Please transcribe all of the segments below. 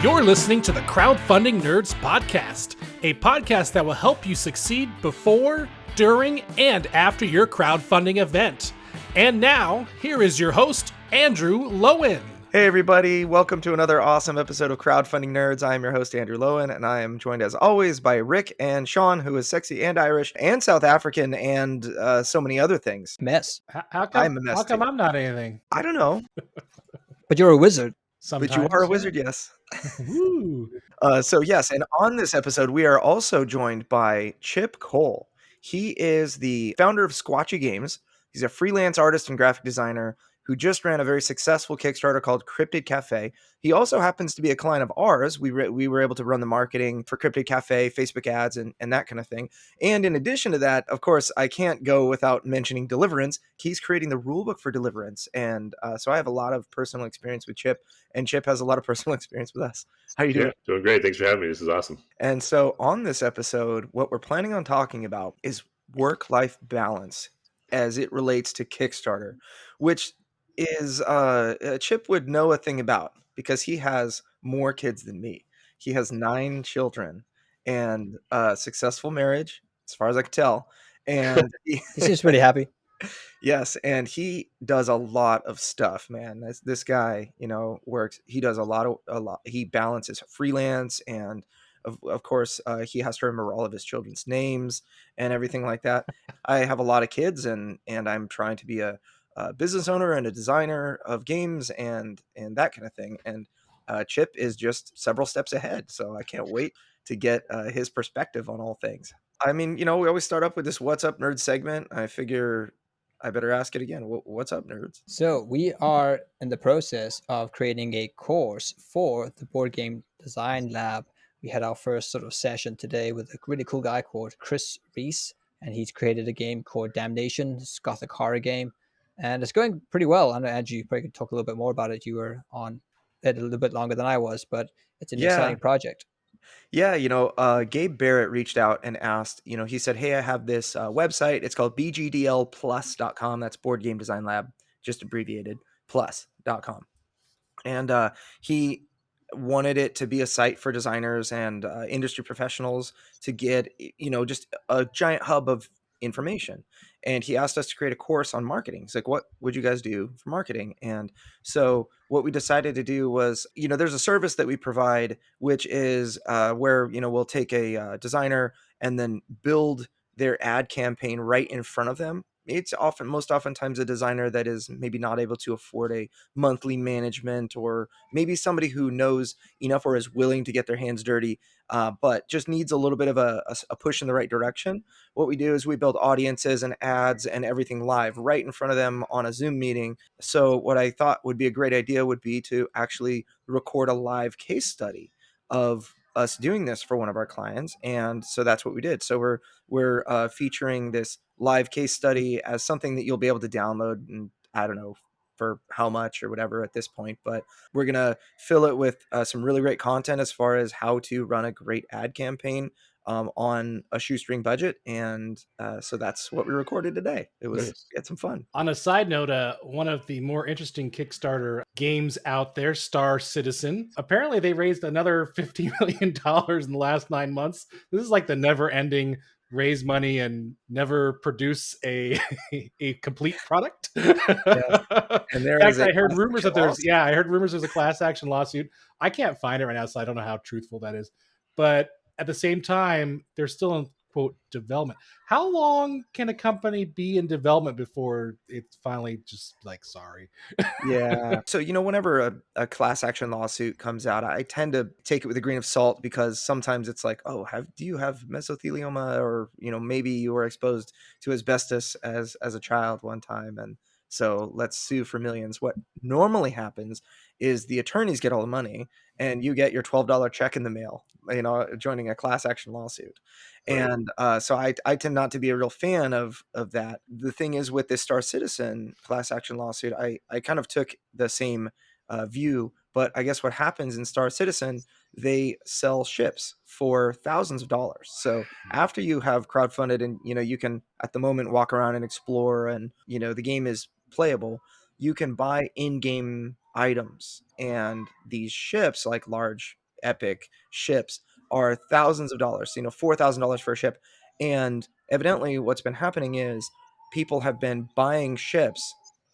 You're listening to the Crowdfunding Nerds Podcast, a podcast that will help you succeed before, during, and after your crowdfunding event. And now, here is your host, Andrew Lowen. Hey everybody, welcome to another awesome episode of Crowdfunding Nerds. I am your host, Andrew Lowen, and I am joined as always by Rick and Sean, who is sexy and Irish and South African and so many other things. Mess. How I'm a mess come too. I'm not anything? I don't know, But you're a wizard. Sometimes, but you are a wizard, yes. Woo. So yes, and on this episode, we are also joined by Chip Cole. He is the founder of Squatchy Games. He's a freelance artist and graphic designer who just ran a very successful Kickstarter called Cryptid Cafe. He also happens to be a client of ours. We were able to run the marketing for Cryptid Cafe, Facebook ads, and that kind of thing. And in addition to that, of course, I can't go without mentioning Deliverance. He's creating the rulebook for Deliverance. And so I have a lot of personal experience with Chip, and Chip has a lot of personal experience with us. How are you doing? Yeah, doing great. Thanks for having me. This is awesome. And so on this episode, what we're planning on talking about is work-life balance as it relates to Kickstarter, which is Chip would know a thing about because he has more kids than me. He has 9 children and a successful marriage, as far as I can tell. And He seems pretty happy. yes, and he does a lot of stuff, man. This guy, works. He does a lot. He balances freelance, and of course, he has to remember all of his children's names and everything like that. I have a lot of kids, and I'm trying to be a business owner and a designer of games and that kind of thing. And Chip is just several steps ahead, so I can't wait to get his perspective on all things. I mean, we always start up with this "What's Up, Nerd" segment. I figure I better ask it again. What's up, nerds? So we are in the process of creating a course for the Board Game Design Lab. We had our first sort of session today with a really cool guy called Chris Reese, and he's created a game called Damnation, this gothic horror game. And it's going pretty well. I know, Andrew, you probably could talk a little bit more about it. You were on it a little bit longer than I was, but it's an exciting project. Yeah, Gabe Barrett reached out and asked, he said, hey, I have this website. It's called bgdlplus.com. That's Board Game Design Lab, just abbreviated, plus.com. And he wanted it to be a site for designers and industry professionals to get, just a giant hub of information. And he asked us to create a course on marketing. He's like, what would you guys do for marketing? And so what we decided to do was, there's a service that we provide, which is where, we'll take a designer and then build their ad campaign right in front of them. It's most oftentimes a designer that is maybe not able to afford a monthly management, or maybe somebody who knows enough or is willing to get their hands dirty, but just needs a little bit of a push in the right direction. What we do is we build audiences and ads and everything live right in front of them on a Zoom meeting. So what I thought would be a great idea would be to actually record a live case study of us doing this for one of our clients. And so that's what we did. So we're featuring this live case study as something that you'll be able to download, and I don't know for how much or whatever at this point, but we're going to fill it with some really great content as far as how to run a great ad campaign on a shoestring budget. And so that's what we recorded today. We had some fun. On a side note, one of the more interesting Kickstarter games out there, Star Citizen, apparently they raised another $50 million in the last 9 months. This is like the never-ending raise money and never produce a complete product. Yeah. And In fact, I heard rumors that there's a class action lawsuit. I can't find it right now, so I don't know how truthful that is. But at the same time, they're still in, quote, development. How long can a company be in development before it's finally just like, sorry? Yeah. So, whenever a class action lawsuit comes out, I tend to take it with a grain of salt, because sometimes it's like, oh, do you have mesothelioma, or, maybe you were exposed to asbestos as a child one time, and so let's sue for millions. What normally happens is the attorneys get all the money and you get your $12 check in the mail, joining a class action lawsuit. And so I tend not to be a real fan of that. The thing is, with this Star Citizen class action lawsuit, I kind of took the same view, but I guess what happens in Star Citizen, they sell ships for thousands of dollars. So after you have crowdfunded and, you can at the moment walk around and explore, and, the game is playable, you can buy in-game items, and these ships, like large epic ships are thousands of dollars, $4,000 for a ship. And evidently what's been happening is people have been buying ships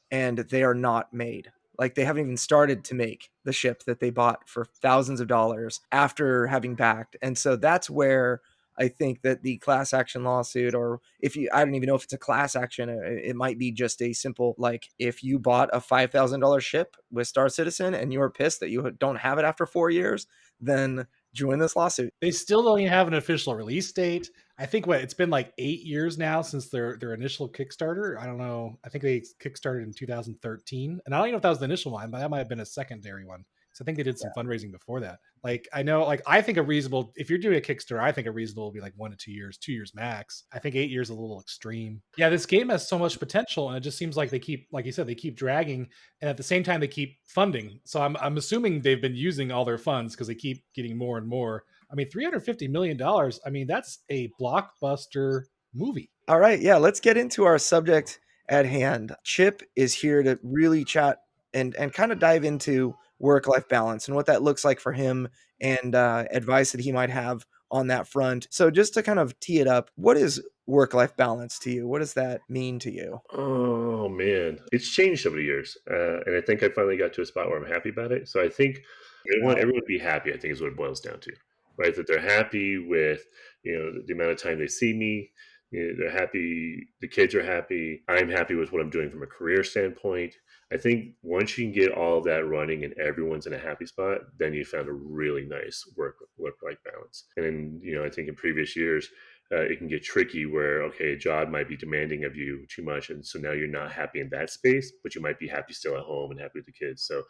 and they are not made. Like they haven't even started to make the ship that they bought for thousands of dollars after having backed. And so that's where I think that the class action lawsuit, or I don't even know if it's a class action, it might be just a simple, like, if you bought a $5,000 ship with Star Citizen and you're pissed that you don't have it after 4 years, then join this lawsuit. They still don't even have an official release date. I think it's been like 8 years now since their initial Kickstarter. I don't know. I think they kickstarted in 2013, and I don't even know if that was the initial one, but that might have been a secondary one. So I think they did some fundraising before that. Like I know, like I think if you're doing a Kickstarter, I think a reasonable will be like 1 to 2 years, 2 years max. I think 8 years is a little extreme. Yeah, this game has so much potential, and it just seems like they keep, like you said, they keep dragging, and at the same time they keep funding. So I'm assuming they've been using all their funds because they keep getting more and more. I mean, $350 million. I mean, that's a blockbuster movie. All right. Yeah. Let's get into our subject at hand. Chip is here to really chat and kind of dive into work-life balance and what that looks like for him, and advice that he might have on that front. So just to kind of tee it up, what is work-life balance to you? What does that mean to you? Oh man, it's changed over the years, and I think I finally got to a spot where I'm happy about it. So I think I want everyone to be happy. I think is what it boils down to, right? That they're happy with the amount of time they see me. They're happy. The kids are happy. I'm happy with what I'm doing from a career standpoint. I think once you can get all of that running and everyone's in a happy spot, then you found a really nice work-life balance. And then, I think in previous years, it can get tricky where, okay, a job might be demanding of you too much. And so now you're not happy in that space, but you might be happy still at home and happy with the kids. So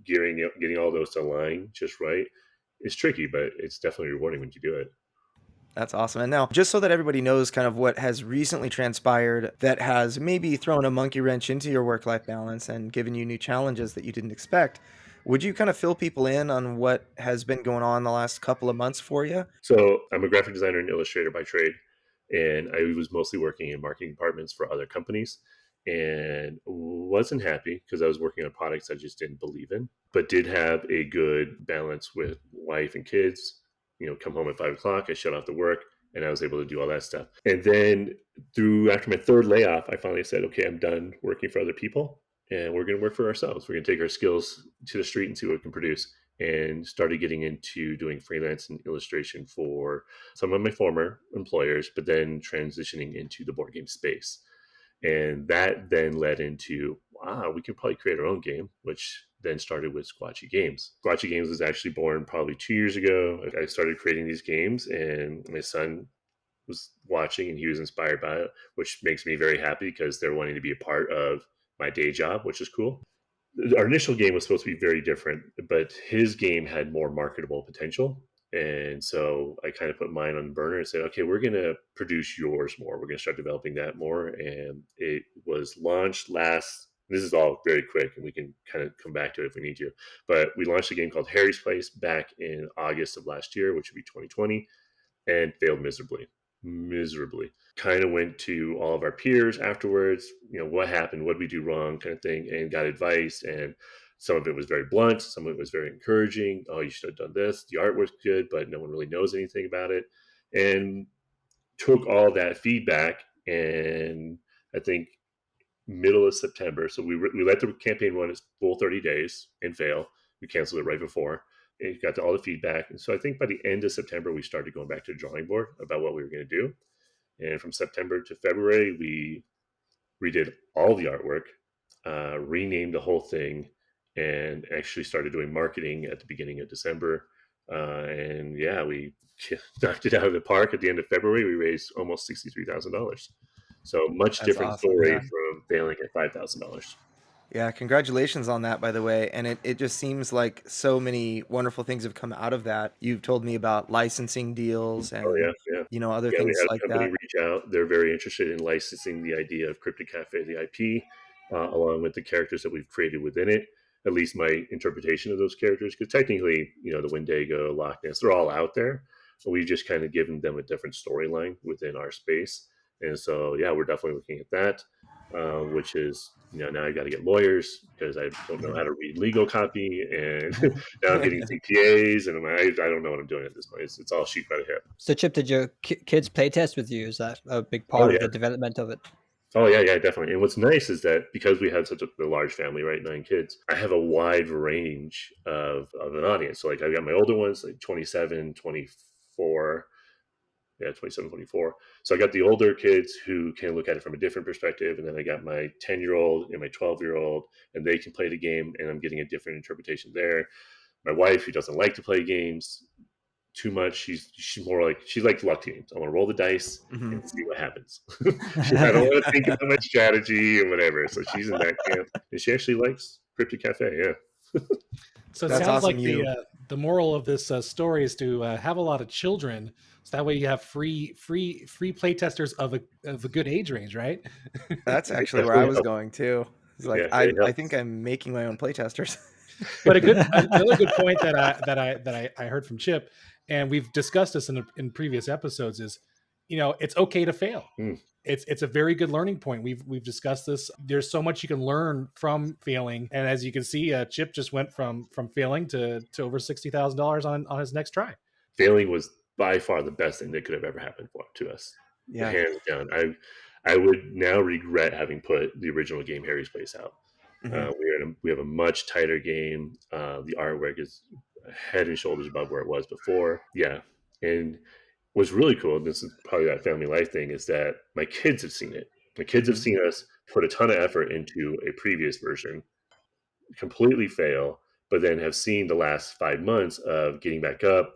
getting all those to align just right is tricky, but it's definitely rewarding when you do it. That's awesome. And now, just so that everybody knows kind of what has recently transpired that has maybe thrown a monkey wrench into your work-life balance and given you new challenges that you didn't expect, would you kind of fill people in on what has been going on the last couple of months for you? So I'm a graphic designer and illustrator by trade, and I was mostly working in marketing departments for other companies and wasn't happy because I was working on products I just didn't believe in, but did have a good balance with wife and kids. Come home at 5:00, I shut off the work, and I was able to do all that stuff. And then after my third layoff, I finally said, okay, I'm done working for other people, and we're going to work for ourselves. We're going to take our skills to the street and see what we can produce. And started getting into doing freelance and illustration for some of my former employers, but then transitioning into the board game space. And that then led into, wow, we could probably create our own game, which then started with Squatchy Games. Squatchy Games was actually born probably 2 years ago. I started creating these games, and my son was watching and he was inspired by it, which makes me very happy because they're wanting to be a part of my day job, which is cool. Our initial game was supposed to be very different, but his game had more marketable potential. And so I kind of put mine on the burner and said, okay, we're going to produce yours more. We're going to start developing that more. And it was launched this is all very quick and we can kind of come back to it if we need to. But we launched a game called Harry's Place back in August of last year, which would be 2020, and failed miserably. Kind of went to all of our peers afterwards, what happened, what did we do wrong, kind of thing, and got advice. And some of it was very blunt, some of it was very encouraging. Oh, you should have done this. The art was good, but no one really knows anything about it. And took all that feedback, and I think middle of September, so we let the campaign run its full 30 days and fail. We canceled it right before. It got to all the feedback. And so I think by the end of September, we started going back to the drawing board about what we were going to do. And from September to February, we redid all the artwork, renamed the whole thing, and actually started doing marketing at the beginning of December. And yeah, we knocked it out of the park. At the end of February, we raised almost $63,000. So much That's different awesome, story yeah. from failing at $5,000. Yeah, congratulations on that, by the way. And it just seems like so many wonderful things have come out of that. You've told me about licensing deals and Oh yeah. other Yeah, we things had a like company that. reach out. They're very interested in licensing the idea of Cryptid Cafe, the IP, along with the characters that we've created within it. At least my interpretation of those characters, because technically, the Wendigo, Loch Ness, they're all out there. But we've just kind of given them a different storyline within our space. And so, yeah, we're definitely looking at that, which is, now I got to get lawyers because I don't know how to read legal copy. And now I'm getting CPAs, and I don't know what I'm doing at this point. It's all shoot by the hip. So, Chip, did your kids play test with you? Is that a big Oh, part of yeah. the development of it? Oh, yeah, definitely. And what's nice is that because we had such a large family, right, 9 kids, I have a wide range of an audience. So, like, I've got my older ones, like 27, 24. Yeah, 27, 24. So I got the older kids who can look at it from a different perspective. And then I got my 10-year-old and my 12-year-old, and they can play the game, and I'm getting a different interpretation there. My wife, who doesn't like to play games too much, she's more like, she likes luck games. I want to roll the dice and see what happens. I don't want to think about my strategy and whatever. So she's in that camp, and she actually likes Cryptid Cafe. Yeah. So it That's sounds awesome. like the moral of this story is to have a lot of children, so that way you have free playtesters of a good age range, right? That's actually where I was going too. It's like, Yeah, I it helps. think I'm making my own playtesters. But another good point that I heard from Chip, and we've discussed this in previous episodes, is it's okay to fail. It's a very good learning point. We've discussed this. There's so much you can learn from failing, and as you can see, Chip just went from failing to over $60,000 on his next try. Failing was by far the best thing that could have ever happened to us. Yeah. Hands down. I would now regret having put the original game Harry's Place out. We have a much tighter game. The artwork is head and shoulders above where it was before. Yeah. And what's really cool, and this is probably that family life thing, is that my kids have seen it. My kids have seen us put a ton of effort into a previous version, completely fail, but then have seen the last 5 months of getting back up,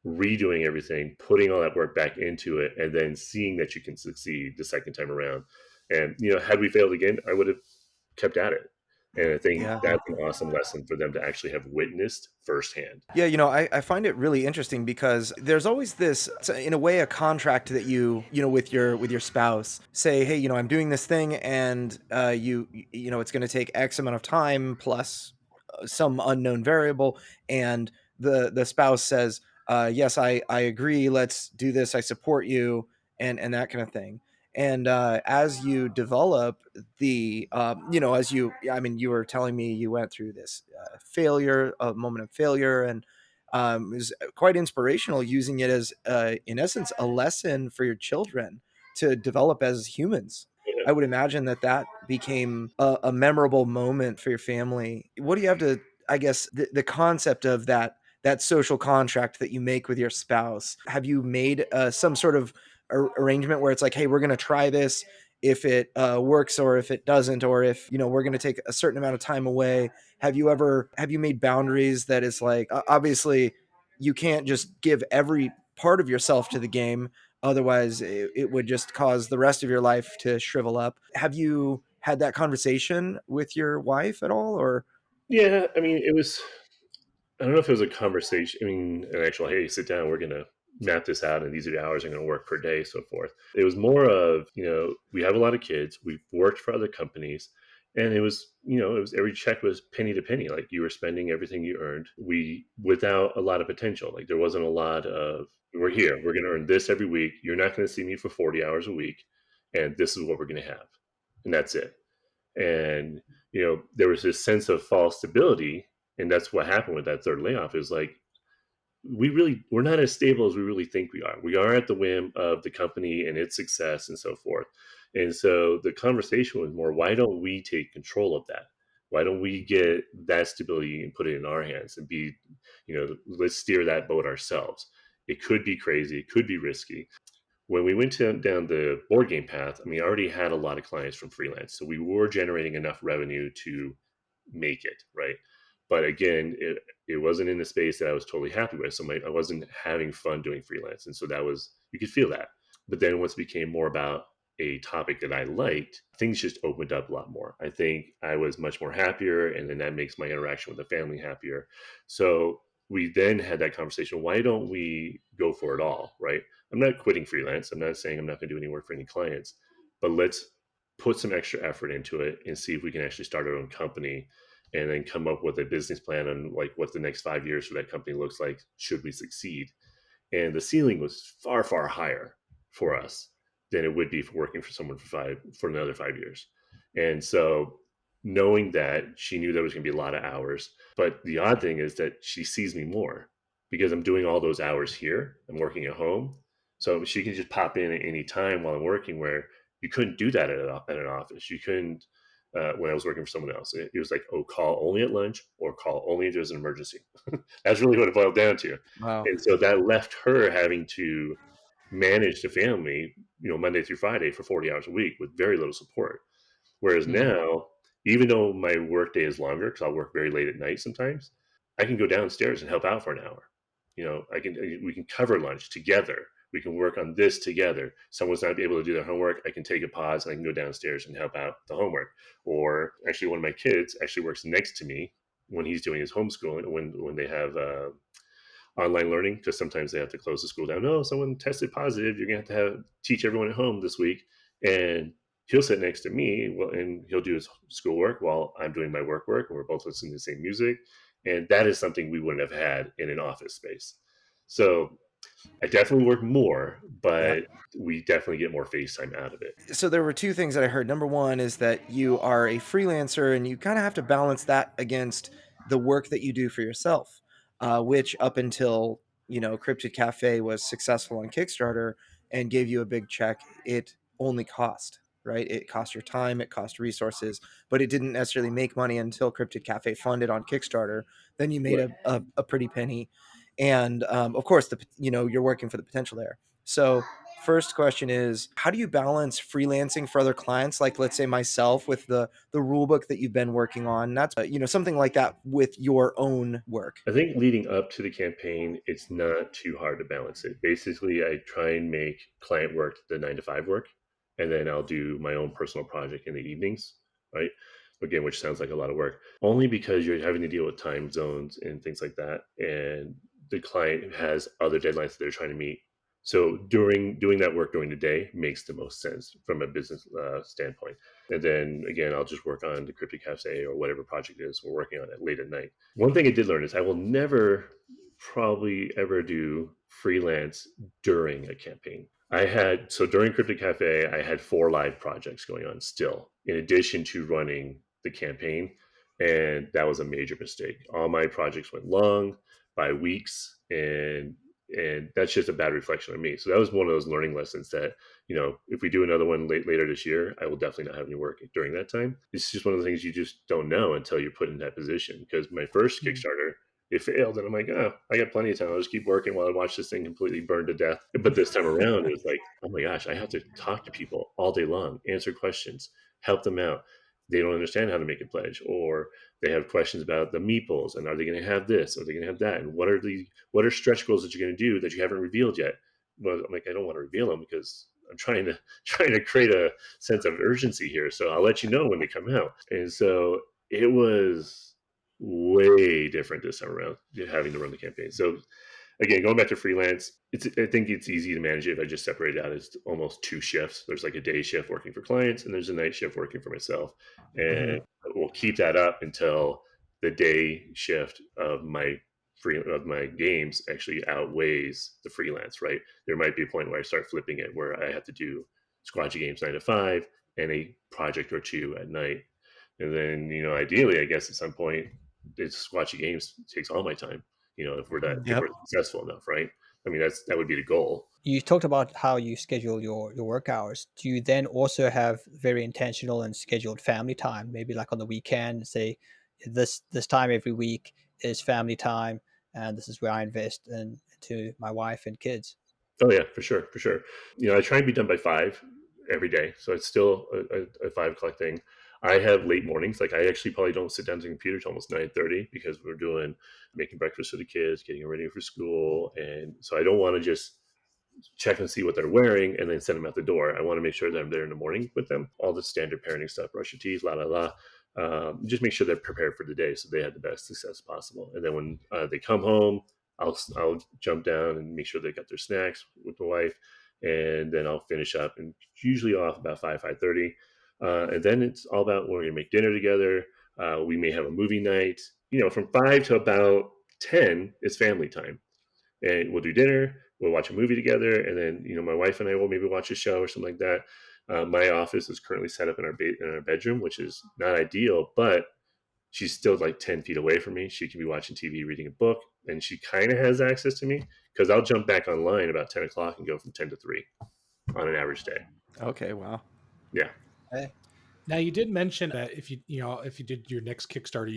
redoing everything, putting all that work back into it, and then seeing that you can succeed the second time around. And, had we failed again, I would have kept at it. And I think that's an awesome lesson for them to actually have witnessed firsthand. Yeah, I find it really interesting because there's always this, in a way, a contract that you with your spouse say, hey, I'm doing this thing, and it's going to take X amount of time plus some unknown variable, and the spouse says, yes, I agree, let's do this, I support you, and that kind of thing. And as you develop the, you were telling me you went through this a moment of failure, and it was quite inspirational, using it as, in essence, a lesson for your children to develop as humans. I would imagine that became a memorable moment for your family. What do you have to, I guess, the concept of that social contract that you make with your spouse? Have you made some sort of arrangement where it's like, hey, we're going to try this, if it works or if it doesn't, or if we're going to take a certain amount of time away? Have you made boundaries that is like, obviously you can't just give every part of yourself to the game, otherwise it would just cause the rest of your life to shrivel up? Have you had that conversation with your wife at all? Or Yeah, I mean, I don't know if it was a conversation. I mean, an actual, hey, sit down, we're going to map this out, and these are the hours I'm going to work per day, so forth. It was more of, we have a lot of kids, we've worked for other companies, and it was every check was penny to penny. Like, you were spending everything you earned, without a lot of potential. Like, there wasn't a lot of, we're here, we're going to earn this every week, you're not going to see me for 40 hours a week, and this is what we're going to have, and that's it. And there was this sense of false stability, and that's what happened with that third layoff. Is like, we're not as stable as we really think we are. We are at the whim of the company and its success and so forth. And so the conversation was more, why don't we take control of that? Why don't we get that stability and put it in our hands and be, let's steer that boat ourselves. It could be crazy, it could be risky. When we went down the board game path, I already had a lot of clients from Freelance, so we were generating enough revenue to make it, right? But again, it wasn't in the space that I was totally happy with. So I wasn't having fun doing Freelance. And so you could feel that. But then once it became more about a topic that I liked, things just opened up a lot more. I think I was much more happier, and then that makes my interaction with the family happier. So we then had that conversation, why don't we go for it all, right? I'm not quitting Freelance. I'm not saying I'm not going to do any work for any clients, but let's put some extra effort into it and see if we can actually start our own company, and then come up with a business plan on like what the next 5 years for that company looks like, should we succeed. And the ceiling was far, far higher for us than it would be for working for someone for another 5 years. And so knowing that, she knew there was going to be a lot of hours. But the odd thing is that she sees me more because I'm doing all those hours here. I'm working at home. So she can just pop in at any time while I'm working, where you couldn't do that at an office. You couldn't when I was working for someone else. It was like, oh, call only at lunch or call only if there's an emergency. That's really what it boiled down to. Wow. And so that left her having to manage the family, Monday through Friday for 40 hours a week with very little support. Whereas now, even though my work day is longer, because I'll work very late at night sometimes, I can go downstairs and help out for an hour. We can cover lunch together. We can work on this together. Someone's not able to do their homework, I can take a pause and I can go downstairs and help out the homework. Or actually, one of my kids actually works next to me when he's doing his homeschooling, when they have online learning, because sometimes they have to close the school down. No, someone tested positive. You're going to have to teach everyone at home this week. And he'll sit next to me, and he'll do his schoolwork while I'm doing my work, and we're both listening to the same music. And that is something we wouldn't have had in an office space. So I definitely work more, but we definitely get more face time out of it. So there were two things that I heard. Number one is that you are a freelancer and you kind of have to balance that against the work that you do for yourself, which up until, Cryptid Cafe was successful on Kickstarter and gave you a big check, it only cost, right? It cost your time, it cost resources, but it didn't necessarily make money until Cryptid Cafe funded on Kickstarter. Then you made a pretty penny. And of course, you're working for the potential there. So first question is, how do you balance freelancing for other clients, like let's say myself, with the rule book that you've been working on? That's something like that with your own work. I think leading up to the campaign, it's not too hard to balance it. Basically, I try and make client work the 9 to 5 work, and then I'll do my own personal project in the evenings, right? Again, which sounds like a lot of work, only because you're having to deal with time zones and things like that. And the client has other deadlines that they're trying to meet. So doing that work during the day makes the most sense from a business standpoint. And then again, I'll just work on the Cryptid Cafe or whatever project it is we're working on it late at night. One thing I did learn is I will never probably ever do freelance during a campaign. During Cryptid Cafe, I had 4 live projects going on still, in addition to running the campaign. And that was a major mistake. All my projects went long by weeks, and that's just a bad reflection on me. So that was one of those learning lessons that, if we do another one later this year, I will definitely not have any work during that time. It's just one of the things you just don't know until you're put in that position. Because my first Kickstarter, it failed, and I'm like, oh, I got plenty of time. I'll just keep working while I watch this thing completely burn to death. But this time around, it was like, oh my gosh, I have to talk to people all day long, answer questions, help them out. They don't understand how to make a pledge, or they have questions about the meeples, and are they going to have this? Are they going to have that? And what are stretch goals that you're going to do that you haven't revealed yet? Well, I'm like, I don't want to reveal them because I'm trying to create a sense of urgency here. So I'll let you know when they come out. And so it was way different this time around, having to run the campaign. So again, going back to freelance, I think it's easy to manage it if I just separate it out as almost 2 shifts. There's like a day shift working for clients, and there's a night shift working for myself. And we'll keep that up until the day shift of my games actually outweighs the freelance, right? There might be a point where I start flipping it, where I have to do Squatchy Games 9 to 5 and a project or 2 at night. And then, ideally, I guess at some point, it's Squatchy Games takes all my time. If we're successful enough, right? I mean, that would be the goal. You talked about how you schedule your work hours. Do you then also have very intentional and scheduled family time? Maybe like on the weekend, say this time every week is family time, and this is where I invest into my wife and kids. Oh yeah, for sure. I try and be done by 5 every day, so it's still a 5 o'clock thing. I have late mornings. Like, I actually probably don't sit down to the computer till almost 9:30 because we're making breakfast for the kids, getting them ready for school. And so I don't want to just check and see what they're wearing and then send them out the door. I want to make sure that I'm there in the morning with them. All the standard parenting stuff, brush your teeth, just make sure they're prepared for the day so they have the best success possible. And then when they come home, I'll jump down and make sure they got their snacks with my wife. And then I'll finish up, and usually off about 5:30. And then it's all about, we're going to make dinner together. We may have a movie night. From 5 to about 10 is family time. And we'll do dinner. we'll watch a movie together, and then my wife and I will maybe watch a show or something like that. My office is currently set up in our bedroom, which is not ideal, but she's still like 10 feet away from me. She can be watching TV, reading a book, and she kind of has access to me because I'll jump back online about 10 o'clock and go from 10 to 3 on an average day. Okay, wow. Yeah. Hey. Now, you did mention that if you did your next Kickstarter,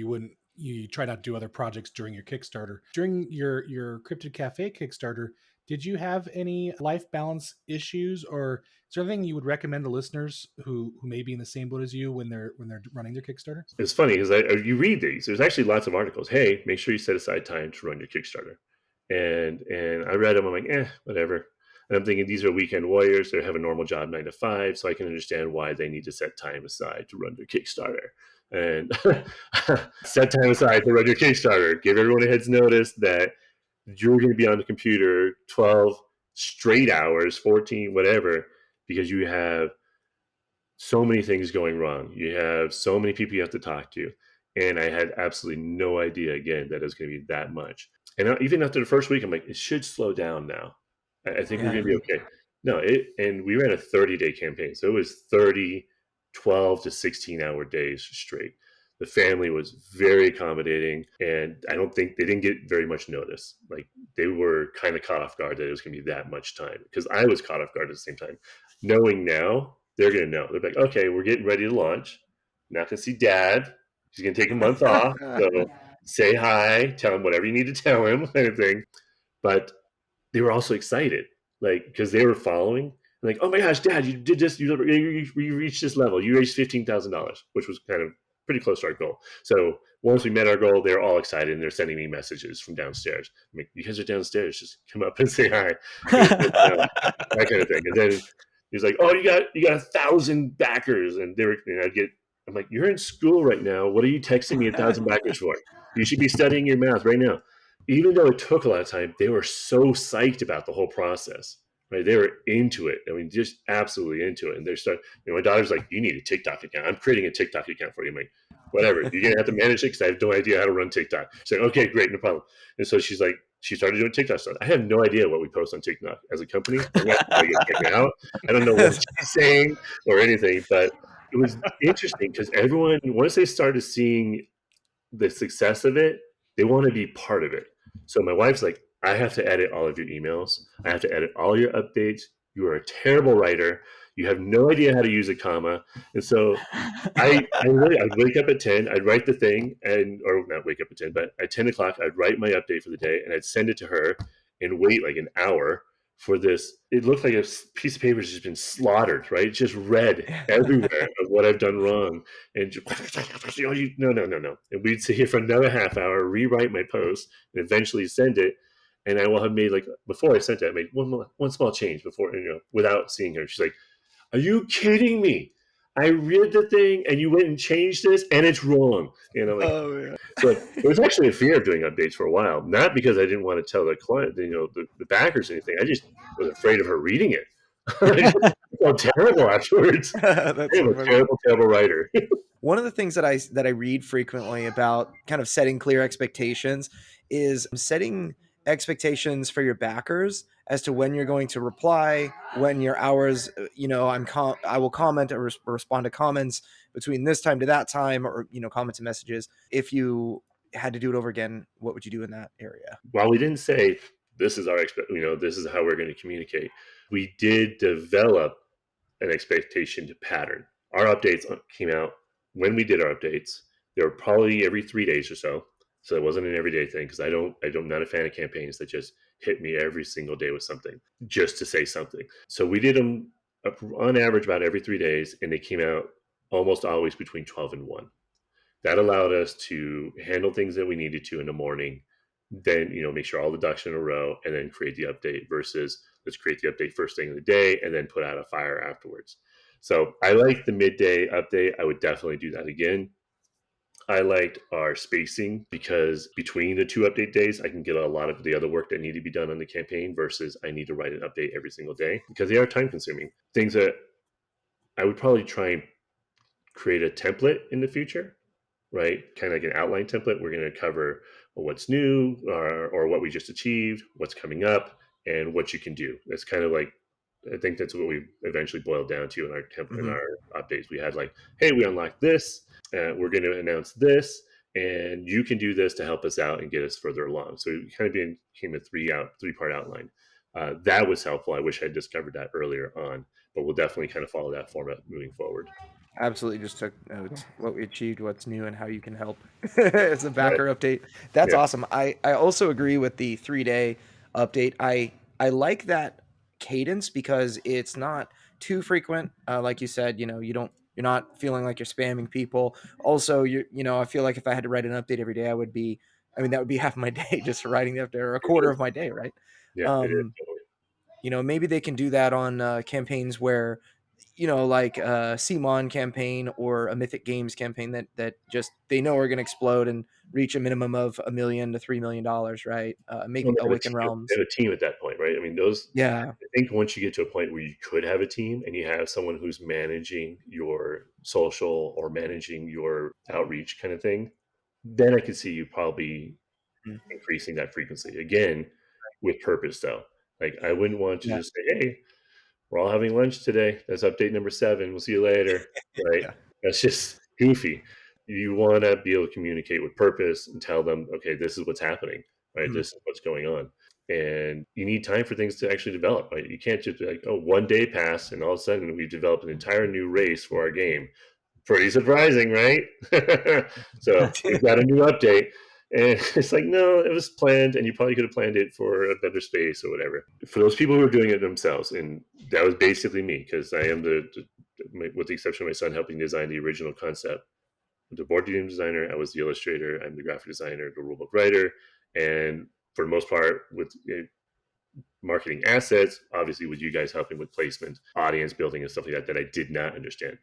you try not to do other projects during your Kickstarter. During your Cryptid Cafe Kickstarter, did you have any life balance issues, or is there anything you would recommend to listeners who may be in the same boat as you when they're running their Kickstarter? It's funny because you read these. There's actually lots of articles. Hey, make sure you set aside time to run your Kickstarter. And I read them. I'm like, whatever. And I'm thinking these are weekend warriors. They have a normal job 9 to 5, so I can understand why they need to set time aside to run their Kickstarter. And set time aside to run your Kickstarter. Give everyone a head's notice that you're going to be on the computer 12 straight hours, 14, whatever, because you have so many things going wrong. You have so many people you have to talk to. And I had absolutely no idea, again, that it was going to be that much. And even after the first week, I'm like, it should slow down now. I think we're going to be okay. No, and we ran a 30-day campaign. So it was 30, 12 to 16-hour days straight. The family was very accommodating, and I don't think they didn't get very much notice. Like, they were kind of caught off guard that it was going to be that much time, because I was caught off guard at the same time. Knowing now, they're going to know. They're like, okay, we're getting ready to launch. Not going to see Dad. He's going to take a month off. So say hi, tell him whatever you need to tell him, kind of thing. But they were also excited, like, because they were following. Like, oh my gosh, Dad, you did this. You reached this level. You raised $15,000, which was kind of pretty close to our goal. So once we met our goal, they're all excited, and they're sending me messages from downstairs. I'm like, you guys are downstairs. Just come up and say hi. That kind of thing. And then he's like, oh, you got 1,000 backers. And I'm like, you're in school right now. What are you texting me 1,000 backers for? You should be studying your math right now. Even though it took a lot of time, they were so psyched about the whole process, right? They were into it. I mean, just absolutely into it. And my daughter's like, you need a TikTok account. I'm creating a TikTok account for you. I'm like, whatever. You're going to have to manage it because I have no idea how to run TikTok. She's like, okay, great, no problem. And so she's like, she started doing TikTok stuff. I have no idea what we post on TikTok as a company. I'm not going to check it out. I don't know what she's saying or anything, but it was interesting because everyone, once they started seeing the success of it, they want to be part of it. So my wife's like, I have to edit all of your emails. I have to edit all your updates. You are a terrible writer. You have no idea how to use a comma. And so I'd wake up at 10, I'd write the thing, or not wake up at 10, but at 10 o'clock, I'd write my update for the day, and I'd send it to her and wait like an hour for this. It looked like a piece of paper has just been slaughtered, right? It's just red everywhere of what I've done wrong. And just, no. And we'd sit here for another half hour, rewrite my post, and eventually send it. And I will have made, like, before I sent it, I made one small change before, without seeing her. She's like, are you kidding me? I read the thing and you went and changed this and it's wrong. Like, oh, yeah. So there was actually a fear of doing updates for a while, not because I didn't want to tell the client, the backers or anything. I just was afraid of her reading it. I felt terrible afterwards. That's a terrible writer. One of the things that I read frequently about kind of setting clear expectations is setting expectations for your backers as to when you're going to reply, when your hours, I will comment or respond to comments between this time to that time, or, comments and messages. If you had to do it over again, what would you do in that area? While we didn't say this is our this is how we're going to communicate, we did develop an expectation to pattern. Our updates came out when we did our updates. They were probably every 3 days or so. So it wasn't an everyday thing, because I'm not a fan of campaigns that just hit me every single day with something just to say something. So we did them on average about every 3 days, and they came out almost always between 12 and 1. That allowed us to handle things that we needed to in the morning, then, make sure all the ducks are in a row, and then create the update, versus let's create the update first thing of the day and then put out a fire afterwards. So I like the midday update. I would definitely do that again. I liked our spacing, because between the 2 update days, I can get a lot of the other work that need to be done on the campaign, versus I need to write an update every single day, because they are time consuming. Things that I would probably try and create a template in the future, right? Kind of like an outline template. We're going to cover what's new, or what we just achieved, what's coming up, and what you can do. That's kind of like, I think that's what we eventually boiled down to in our in our updates. We had like, hey, we unlocked this, we're going to announce this, and you can do this to help us out and get us further along. So it kind of became a three-part outline. That was helpful. I wish I discovered that earlier on, but we'll definitely kind of follow that format moving forward. Absolutely, just took notes, what we achieved, what's new, and how you can help as a backer Right. update. That's Yeah. awesome. I also agree with the 3-day update. I like that cadence because it's not too frequent. Like you said, you're not feeling like you're spamming people. Also, I feel like if I had to write an update every day, that would be half my day just writing the update, or a quarter of my day, right? Yeah, it is Um, Maybe they can do that on campaigns where, like a CMON campaign or a Mythic Games campaign that just they know are going to explode and reach a minimum of $1 million to $3 million, right? Well, Maybe Awaken they Realms. have a team at that point, right? I mean, those. Yeah. I think once you get to a point where you could have a team and you have someone who's managing your social or managing your outreach kind of thing, then I could see you probably Mm. increasing that frequency again with purpose, though. Like, I wouldn't want to Yeah. just say, "Hey, we're all having lunch today. That's update number 7. We'll see you later." Right? Yeah. That's just goofy. You want to be able to communicate with purpose and tell them, okay, this is what's happening, right? Mhm. This is what's going on. And you need time for things to actually develop, right? You can't just be like, oh, one day passed and all of a sudden we've developed an entire new race for our game. Pretty surprising, right? So we've got a new update. And it's like, no, it was planned, and you probably could have planned it for a better space or whatever. For those people who are doing it themselves, and that was basically me, because I am with the exception of my son, helping design the original concept. The board game designer, I was the illustrator, I'm the graphic designer, the rulebook writer, and for the most part, with marketing assets, obviously with you guys helping with placement, audience building, and stuff like that I did not understand.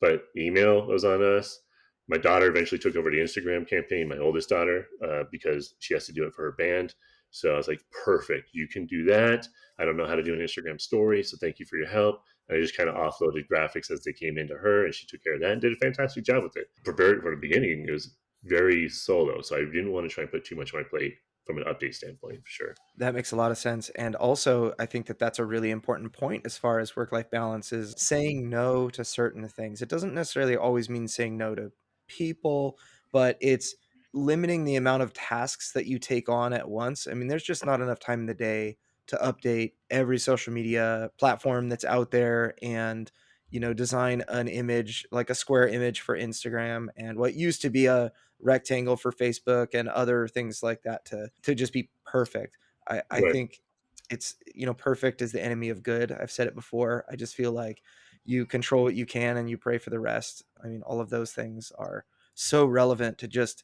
But email was on us. My daughter eventually took over the Instagram campaign, my oldest daughter, because she has to do it for her band. So I was like, perfect, you can do that. I don't know how to do an Instagram story, so thank you for your help. And I just kind of offloaded graphics as they came into her, and she took care of that and did a fantastic job with it. For the beginning, it was very solo, so I didn't want to try and put too much on my plate from an update standpoint, for sure. That makes a lot of sense. And also, I think that that's a really important point as far as work-life balance is saying no to certain things. It doesn't necessarily always mean saying no to people, but it's limiting the amount of tasks that you take on at once. I mean, there's just not enough time in the day to update every social media platform that's out there and, design an image like a square image for Instagram and what used to be a rectangle for Facebook and other things like that to just be perfect. I Right. think it's, perfect is the enemy of good. I've said it before. I just feel like you control what you can and you pray for the rest. I mean, all of those things are so relevant to just,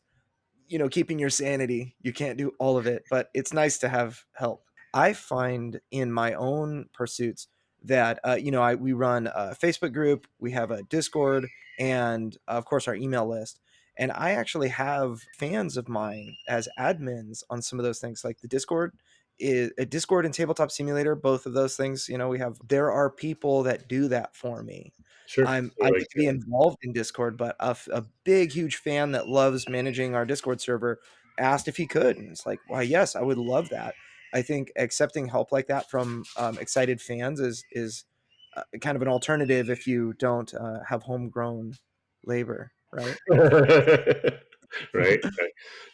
keeping your sanity. You can't do all of it, but it's nice to have help. I find in my own pursuits that, we run a Facebook group, we have a Discord, and of course our email list. And I actually have fans of mine as admins on some of those things, like the Discord is a Discord and Tabletop Simulator. Both of those things, there are people that do that for me. Sure. I Like, get to be involved in Discord, but a big, huge fan that loves managing our Discord server asked if he could, and it's like, why, yes, I would love that. I think accepting help like that from excited fans is kind of an alternative if you don't have homegrown labor, right? right, right.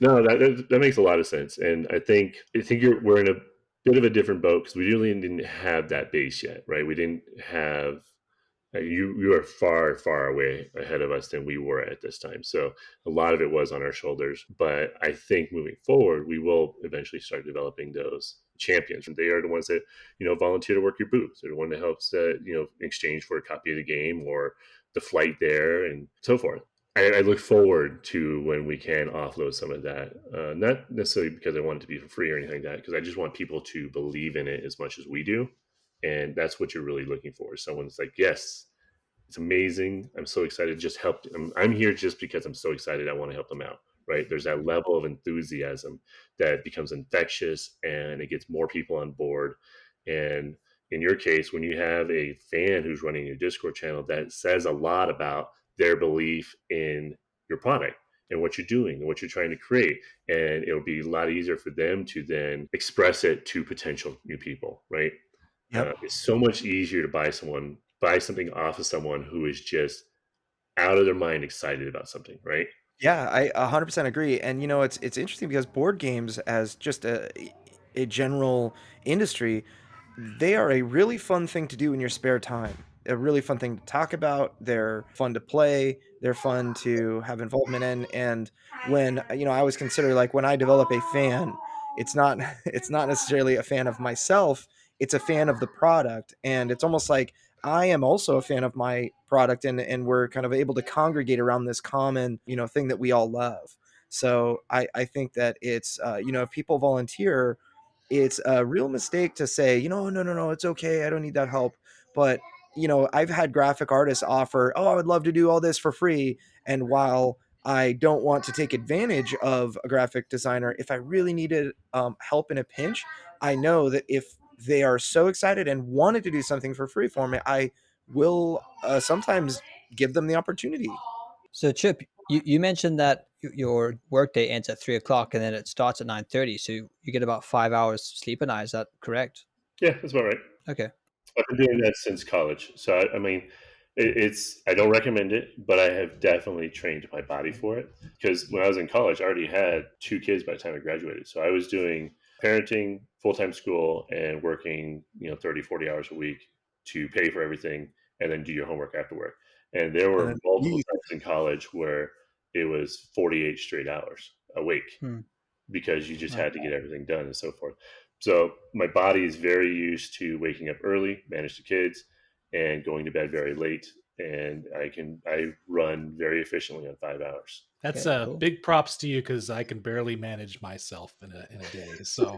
No, that makes a lot of sense, and I think we're in a bit of a different boat because we really didn't have that base yet, right? We didn't have you are far, far away ahead of us than we were at this time. So a lot of it was on our shoulders. But I think moving forward, we will eventually start developing those champions. And they are the ones that, volunteer to work your booth. They're the one that helps in exchange for a copy of the game or the flight there and so forth. I look forward to when we can offload some of that. Not necessarily because I want it to be for free or anything like that, because I just want people to believe in it as much as we do. And that's what you're really looking for. Someone's like, yes, it's amazing. I'm so excited to just help. I'm here just because I'm so excited. I want to help them out. Right. There's that level of enthusiasm that becomes infectious and it gets more people on board. And in your case, when you have a fan who's running your Discord channel, that says a lot about their belief in your product and what you're doing and what you're trying to create. And it'll be a lot easier for them to then express it to potential new people, right? Yep. It's so much easier to buy something off of someone who is just out of their mind excited about something, right? Yeah, I 100% agree. And it's interesting because board games, as just a general industry, they are a really fun thing to do in your spare time. A really fun thing to talk about. They're fun to play. They're fun to have involvement in. And when I always consider, like, when I develop a fan, it's not it's not necessarily a fan of myself. It's a fan of the product, and it's almost like I am also a fan of my product, and we're kind of able to congregate around this common thing that we all love. So I think that it's if people volunteer, it's a real mistake to say, no, it's okay, I don't need that help. But I've had graphic artists offer, oh, I would love to do all this for free. And while I don't want to take advantage of a graphic designer, if I really needed help in a pinch, I know that if they are so excited and wanted to do something for free for me, I will sometimes give them the opportunity. So Chip, you mentioned that your workday ends at 3 o'clock and then it starts at 9:30. So you get about 5 hours sleep a night. Is that correct? Yeah, that's about right. Okay. I've been doing that since college. So, I mean, I don't recommend it, but I have definitely trained my body for it. Because when I was in college, I already had 2 kids by the time I graduated. So I was doing parenting, full-time school, and working, 30, 40 hours a week to pay for everything and then do your homework after work. And there And were then multiple times in college where it was 48 straight hours a week Hmm. because you just Wow. had to get everything done and so forth. So my body is very used to waking up early, manage the kids, and going to bed very late. And I run very efficiently on 5 hours. That's Okay, cool. big props to you because I can barely manage myself in a day. So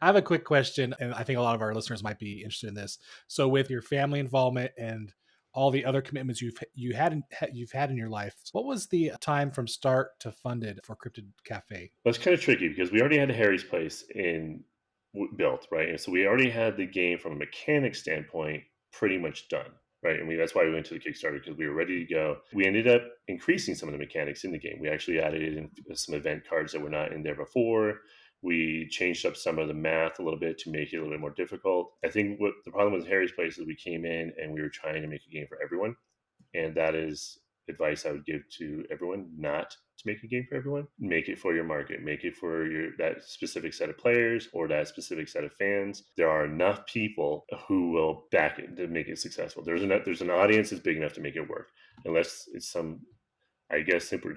I have a quick question, and I think a lot of our listeners might be interested in this. So with your family involvement and all the other commitments you've had in your life, what was the time from start to funded for Cryptid Cafe? That's kind of tricky because we already had Harry's Place built, right? And so we already had the game from a mechanic standpoint pretty much done, right? And that's why we went to the Kickstarter, because we were ready to go. We ended up increasing some of the mechanics in the game. We actually added in some event cards that were not in there before. We changed up some of the math a little bit to make it a little bit more difficult. I think what the problem with Harry's Place is we came in and we were trying to make a game for everyone. And that is advice I would give to everyone: not to make a game for everyone. Make it for your market. Make it for that specific set of players or that specific set of fans. There are enough people who will back it to make it successful. There's an audience that's big enough to make it work, unless it's some, I guess, super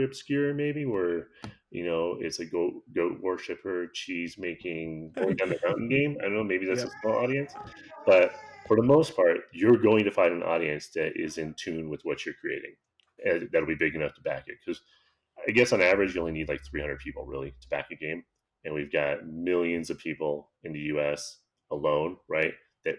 obscure, maybe, where it's a goat worshiper, cheese making, going down the mountain game. I don't know, maybe that's Yep. a small audience, but for the most part, you're going to find an audience that is in tune with what you're creating, and that'll be big enough to back it. Because I guess on average, you only need like 300 people really to back a game, and we've got millions of people in the U.S. alone, right? That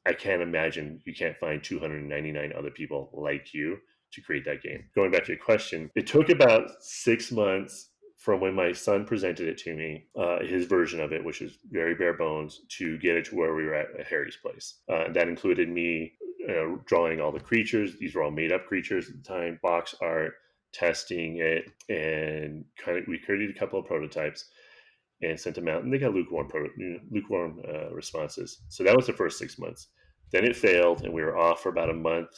I can't imagine you can't find 299 other people like you to create that game. Going back to your question, it took about 6 months from when my son presented it to me, his version of it, which is very bare bones, to get it to where we were at Harry's Place. That included me drawing all the creatures. These were all made up creatures at the time, box art, testing it, and we created a couple of prototypes and sent them out, and they got lukewarm responses. So that was the first 6 months. Then it failed, and we were off for about a month,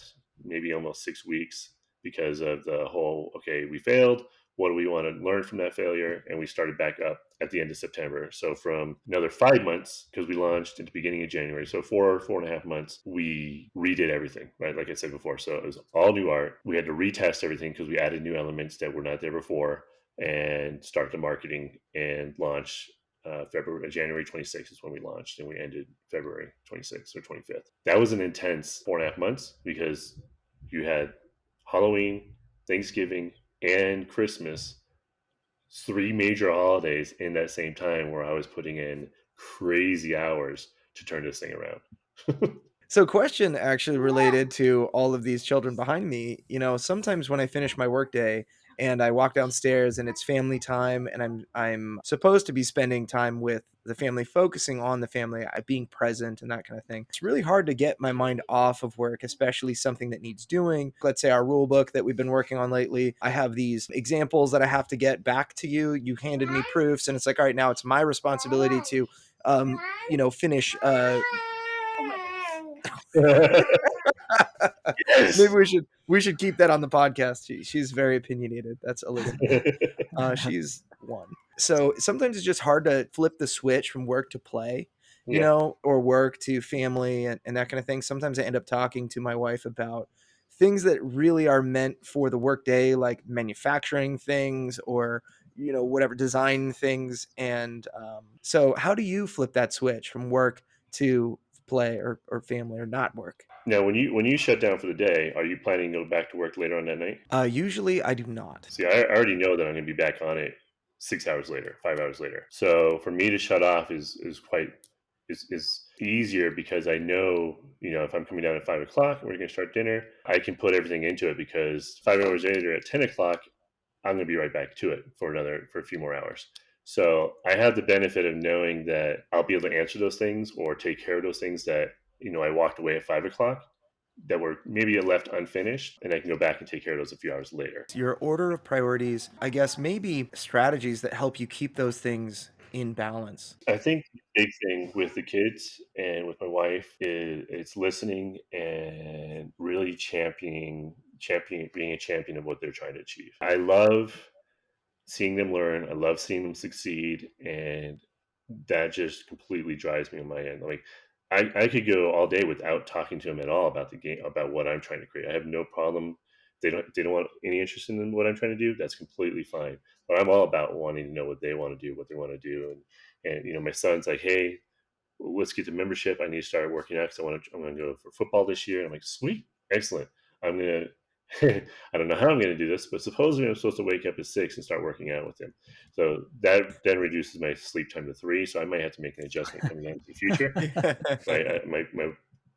maybe almost 6 weeks, because of the whole, okay, we failed. What do we want to learn from that failure? And we started back up at the end of September. So from another 5 months, because we launched at the beginning of January, so 4.5 months, we redid everything, right? Like I said before. So it was all new art. We had to retest everything because we added new elements that were not there before, and start the marketing and launch. January 26th is when we launched, and we ended February 26th or 25th. That was an intense 4.5 months because you had Halloween, Thanksgiving, and Christmas, 3 major holidays in that same time, where I was putting in crazy hours to turn this thing around. So, question actually related to all of these children behind me. Sometimes when I finish my workday and I walk downstairs and it's family time, and I'm supposed to be spending time with the family, focusing on the family, being present and that kind of thing. It's really hard to get my mind off of work, especially something that needs doing. Let's say our rule book that we've been working on lately. I have these examples that I have to get back to you. You handed me proofs, and it's like, all right, now it's my responsibility to finish Yes. maybe we should keep that on the podcast. She's very opinionated. That's Elizabeth. She's one. So sometimes it's just hard to flip the switch from work to play, Yeah. or work to family, and that kind of thing. Sometimes I end up talking to my wife about things that really are meant for the work day, like manufacturing things or whatever, design things. And so how do you flip that switch from work to play or family or not work? Now, when you shut down for the day, are you planning to go back to work later on that night? Usually I do not. See, I already know that I'm going to be back on it 6 hours later, 5 hours later. So for me to shut off is quite is easier because I know, if I'm coming down at 5 o'clock and we're going to start dinner, I can put everything into it because 5 hours later at 10 o'clock, I'm going to be right back to it for a few more hours. So I have the benefit of knowing that I'll be able to answer those things or take care of those things that, I walked away at 5 o'clock that were maybe left unfinished, and I can go back and take care of those a few hours later. Your order of priorities, I guess, maybe strategies that help you keep those things in balance. I think the big thing with the kids and with my wife is it's listening and really championing being a champion of what they're trying to achieve. I love seeing them learn. I love seeing them succeed, and that just completely drives me on my end. Like I could go all day without talking to them at all about the game, about what I'm trying to create. I have no problem. They don't want any interest in what I'm trying to do. That's completely fine. But I'm all about wanting to know what they want to do, what they want to do, and my son's like, hey, let's get the membership. I need to start working out because I'm going to go for football this year. And I'm like, sweet, excellent. I'm going to. I don't know how I'm going to do this, but supposedly I'm supposed to wake up at 6 and start working out with him. So that then reduces my sleep time to 3. So I might have to make an adjustment coming into the future. My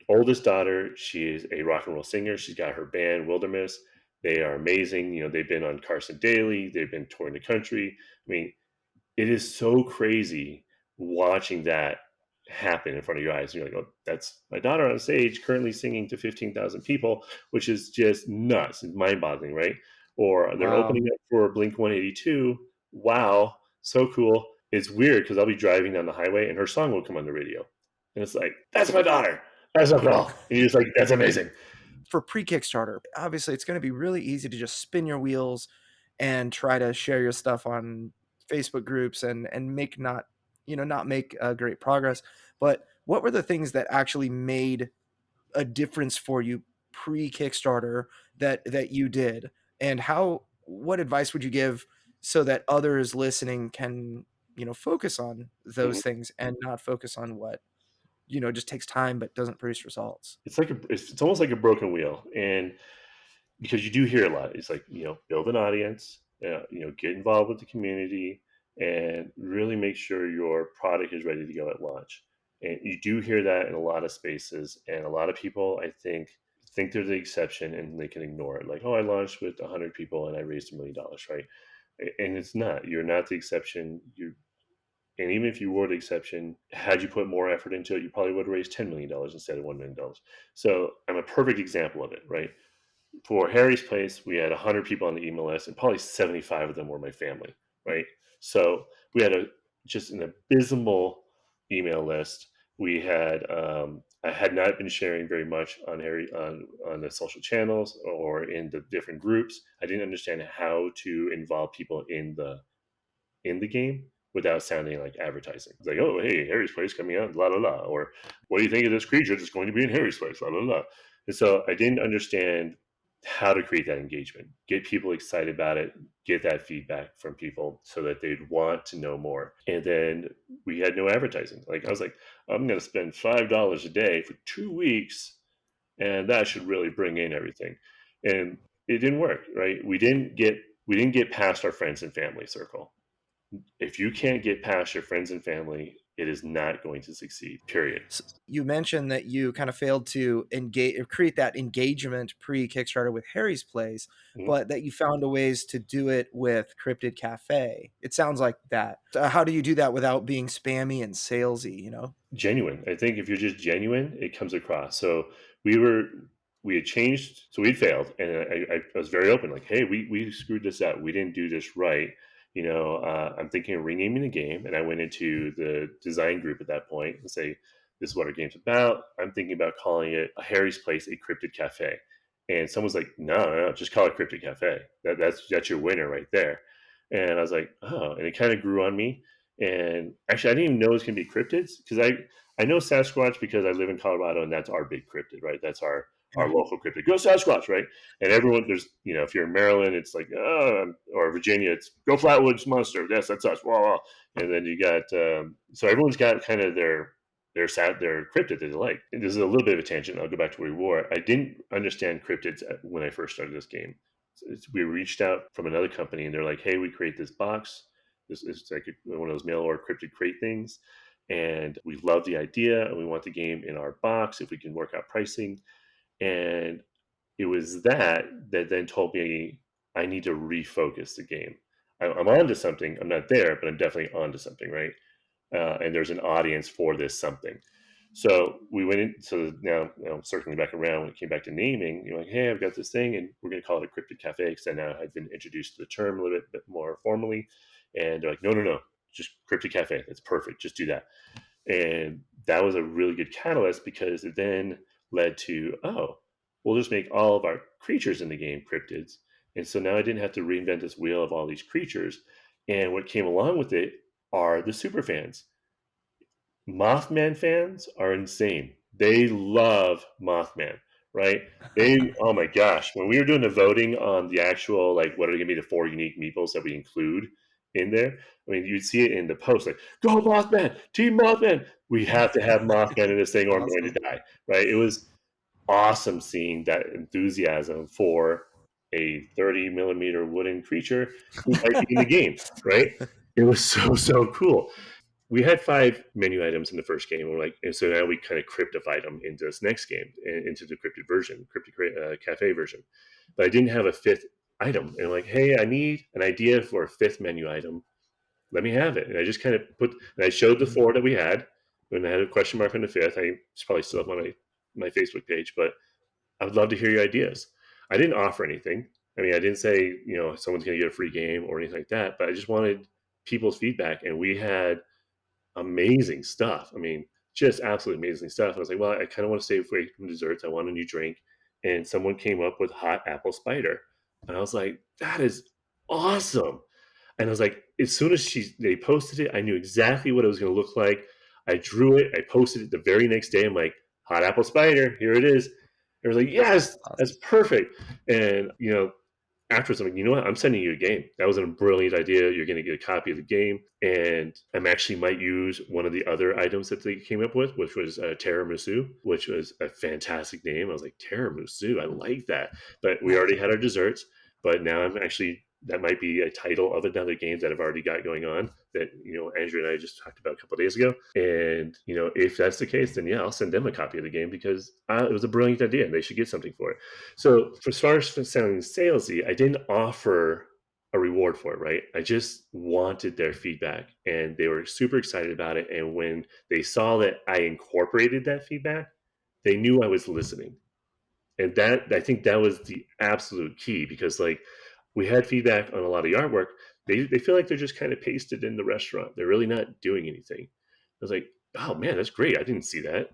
oldest daughter, she is a rock and roll singer. She's got her band Wilderness. They are amazing. They've been on Carson Daly. They've been touring the country. I mean, it is so crazy watching that happen in front of your eyes. You're like, oh, that's my daughter on stage currently singing to 15,000 people, which is just nuts and mind-boggling, right? Or they're Wow. opening up for Blink 182. Wow, so cool. It's weird because I'll be driving down the highway and her song will come on the radio. And it's like, that's my daughter. That's so cool. And you're just like, that's amazing. For pre-Kickstarter, obviously it's going to be really easy to just spin your wheels and try to share your stuff on Facebook groups and not make great progress. But what were the things that actually made a difference for you pre-Kickstarter that you did, and what advice would you give so that others listening can focus on those things and not focus on what just takes time but doesn't produce results? It's almost like a broken wheel, and because you do hear a lot, it's like build an audience, get involved with the community, and really make sure your product is ready to go at launch. And you do hear that in a lot of spaces, and a lot of people I think they're the exception and they can ignore it. Like, oh, I launched with 100 people and I raised $1 million, right? And it's not. You're not the exception. And even if you were the exception, had you put more effort into it, you probably would have raised $10 million instead of $1 million. So I'm a perfect example of it, right? For Harry's Place, we had 100 people on the email list, and probably 75 of them were my family, right? So we had just an abysmal email list. We had I had not been sharing very much on on the social channels or in the different groups. I didn't understand how to involve people in the game without sounding like advertising. It's like, oh, hey, Harry's Place coming out, la la la, or what do you think of this creature that's going to be in Harry's Place, la la la. And so I didn't understand how to create that engagement, get people excited about it, get that feedback from people so that they'd want to know more. And then we had no advertising. Like I was like, I'm going to spend $5 a day for 2 weeks, and that should really bring in everything. And it didn't work, right? We didn't get past our friends and family circle. If you can't get past your friends and family, it is not going to succeed, period. So you mentioned that you kind of failed to create that engagement pre-Kickstarter with Harry's Place, but that you found a ways to do it with Cryptid Cafe. It sounds like that. How do you do that without being spammy and salesy, you know? Genuine. I think if you're just genuine, it comes across. So we had changed, so we'd failed, and I was very open, like, hey, we screwed this up. We didn't do this right. I'm thinking of renaming the game, and I went into the design group at that point and say, this is what our game's about. I'm thinking about calling it a Harry's Place, a Cryptid Cafe. And someone's like, no, just call it Cryptid Cafe. That's your winner right there. And I was like, oh, and it kind of grew on me. And actually, I didn't even know it was going to be cryptids, because I know Sasquatch because I live in Colorado, and that's our big cryptid, right? That's our local cryptid. Go Sasquatch, right? And everyone, there's, if you're in Maryland, it's like, or Virginia, it's go Flatwoods Monster. Yes, that's us. Wow. And then you got, so everyone's got kind of their cryptid that they like. And this is a little bit of a tangent. I'll go back to where we were. I didn't understand cryptids when I first started this game. We reached out from another company, and they're like, hey, we create this box. This is like one of those mail order cryptid crate things. And we love the idea, and we want the game in our box if we can work out pricing. And it was that then told me I need to refocus the game. I'm onto something. I'm not there, but I'm definitely onto something, right? And there's an audience for this something. So we went in. So now, circling back around, when it came back to naming, like, hey, I've got this thing, and we're going to call it a Cryptid Cafe, because now I've been introduced to the term a little bit more formally. And they're like, no, just Cryptid Cafe. That's perfect. Just do that. And that was a really good catalyst, because it then led to, we'll just make all of our creatures in the game cryptids. And so now I didn't have to reinvent this wheel of all these creatures. And what came along with it are the super fans. Mothman fans are insane. They love Mothman, right? Oh my gosh. When we were doing the voting on the actual, like, what are going to be the 4 unique meeples that we include in there, I mean, you'd see it in the post, like, go Mothman, Team Mothman. We have to have Mothman in this thing, or I'm going to die, right? It was awesome seeing that enthusiasm for a 30 millimeter wooden creature who might be in the game, right? It was so cool. We had 5 menu items in the first game. And so now we kind of cryptified them into this next game, into the cryptid version, Cryptid Cafe version. But I didn't have a 5th item. And I'm like, hey, I need an idea for a 5th menu item. Let me have it. And I just kind of and I showed the 4 that we had, and I had a question mark on the 5th. It's probably still up on my Facebook page, but I would love to hear your ideas. I didn't offer anything. I mean, I didn't say, someone's going to get a free game or anything like that, but I just wanted people's feedback. And we had amazing stuff. I mean, just absolutely amazing stuff. And I was like, well, I kind of want to stay away from desserts. I want a new drink. And someone came up with hot apple spider. And I was like, that is awesome. And I was like, as soon as they posted it, I knew exactly what it was going to look like. I drew it. I posted it the very next day. I'm like, hot apple spider, here it is. They were like, yes, that's perfect. And, afterwards, I'm like, you know what? I'm sending you a game. That was a brilliant idea. You're going to get a copy of the game. And I actually might use one of the other items that they came up with, which was Tiramisu, which was a fantastic name. I was like, Tiramisu, I like that. But we already had our desserts. But now that might be a title of another game that I've already got going on that, Andrew and I just talked about a couple of days ago. And, if that's the case, then yeah, I'll send them a copy of the game, because it was a brilliant idea and they should get something for it. So as far as sounding salesy, I didn't offer a reward for it, right? I just wanted their feedback, and they were super excited about it. And when they saw that I incorporated that feedback, they knew I was listening. And I think that was the absolute key, because, like, we had feedback on a lot of the artwork. They feel like they're just kind of pasted in the restaurant. They're really not doing anything. I was like, oh man, that's great. I didn't see that.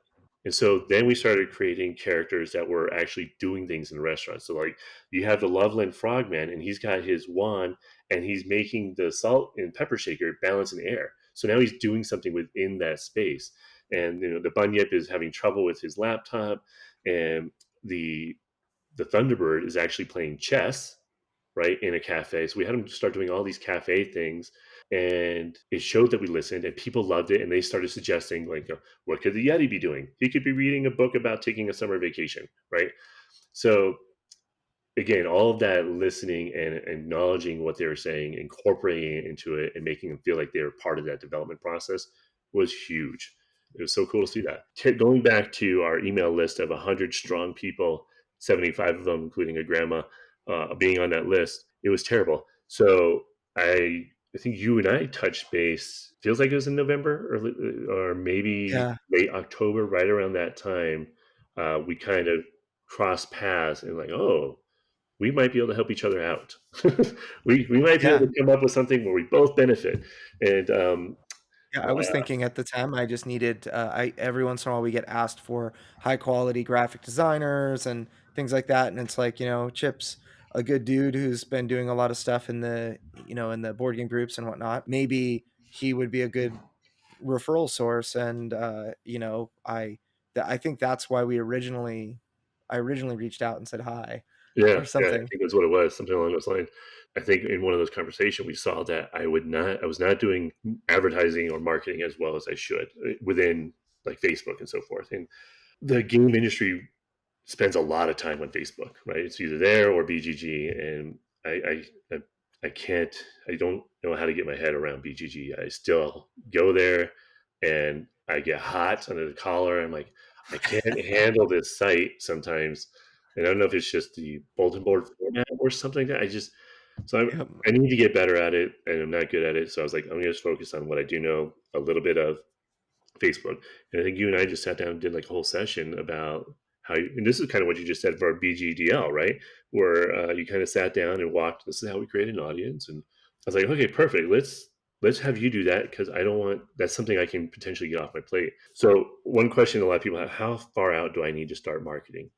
And so then we started creating characters that were actually doing things in the restaurant. So, like, you have the Loveland Frogman, and he's got his wand, and he's making the salt and pepper shaker balance in air. So now he's doing something within that space. And the Bunyip is having trouble with his laptop, and the Thunderbird is actually playing chess, right, in a cafe. So we had them start doing all these cafe things, and it showed that we listened, and people loved it. And they started suggesting, like, what could the Yeti be doing? He could be reading a book about taking a summer vacation, right? So again, all of that listening and acknowledging what they were saying, incorporating it into it, and making them feel like they were part of that development process was huge. It was so cool to see that. Going back to our email list of 100 strong people, 75 of them, including a grandma, being on that list, it was terrible. So I think you and I touched base, feels like it was in November or maybe late October, right around that time. We kind of crossed paths and like, oh, we might be able to help each other out. we might be able to come up with something where we both benefit. And I was thinking at the time I just needed every once in a while we get asked for high quality graphic designers and things like that, and it's like, Chip's a good dude who's been doing a lot of stuff in the in the board game groups and whatnot. Maybe he would be a good referral source, and I think that's why I originally reached out and said hi. Yeah, or something. I think that's what it was, something along those lines. I think in one of those conversations we saw that I was not doing advertising or marketing as well as I should within like Facebook and so forth. And the game industry spends a lot of time on Facebook, right? It's either there or BGG, and I don't know how to get my head around BGG. I still go there and I get hot under the collar. I'm like, I can't handle this site sometimes. And I don't know if it's just the bulletin board format or something like that. I need to get better at it, and I'm not good at it. So I was like, I'm going to just focus on what I do know a little bit of, Facebook. And I think you and I just sat down and did like a whole session about and this is kind of what you just said for our BGDL, right? Where you kind of sat down and walked, this is how we create an audience. And I was like, okay, perfect. Let's have you do that, because that's something I can potentially get off my plate. So one question a lot of people have, how far out do I need to start marketing?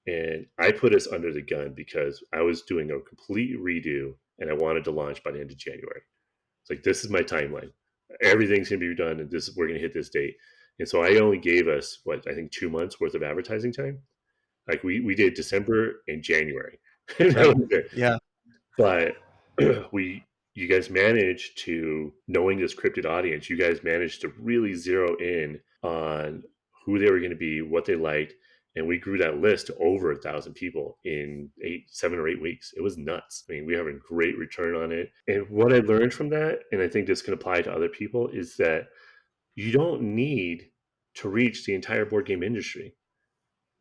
And I put us under the gun because I was doing a complete redo and I wanted to launch by the end of January. It's like, this is my timeline. Everything's going to be done, and we're going to hit this date. And so I only gave us, I think 2 months worth of advertising time. Like we did December and January. That was it. Yeah. But you guys managed to, knowing this Cryptid audience, you guys managed to really zero in on who they were going to be, what they liked. And we grew that list to over 1,000 people in 7 or 8 weeks. It was nuts. I mean, we have a great return on it. And what I learned from that, and I think this can apply to other people, is that you don't need to reach the entire board game industry.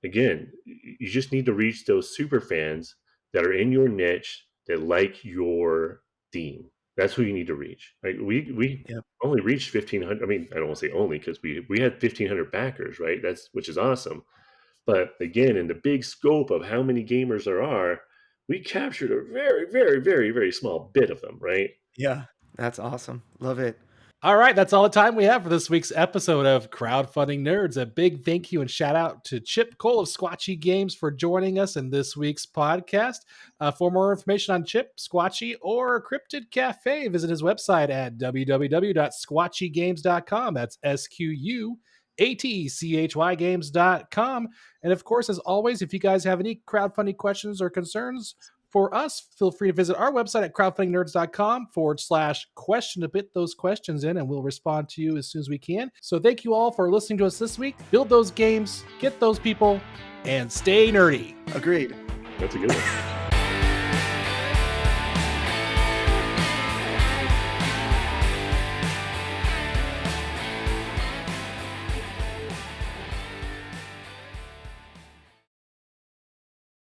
Again, you just need to reach those super fans that are in your niche, that like your theme. That's who you need to reach. Like we only reached 1,500. I mean, I don't want to say only, because we had 1,500 backers, right? Which is awesome. But again, in the big scope of how many gamers there are, we captured a very, very, very, very small bit of them, right? Yeah, that's awesome. Love it. All right, that's all the time we have for this week's episode of Crowdfunding Nerds. A big thank you and shout out to Chip Cole of Squatchy Games for joining us in this week's podcast. For more information on Chip, Squatchy, or Cryptid Cafe, visit his website at www.squatchygames.com. That's SQUATCHYgames.com. And of course, as always, if you guys have any crowdfunding questions or concerns for us, feel free to visit our website at crowdfundingnerds.com/question to put those questions in, and we'll respond to you as soon as we can. So thank you all for listening to us this week. Build those games, get those people, and stay nerdy. Agreed. That's a good one.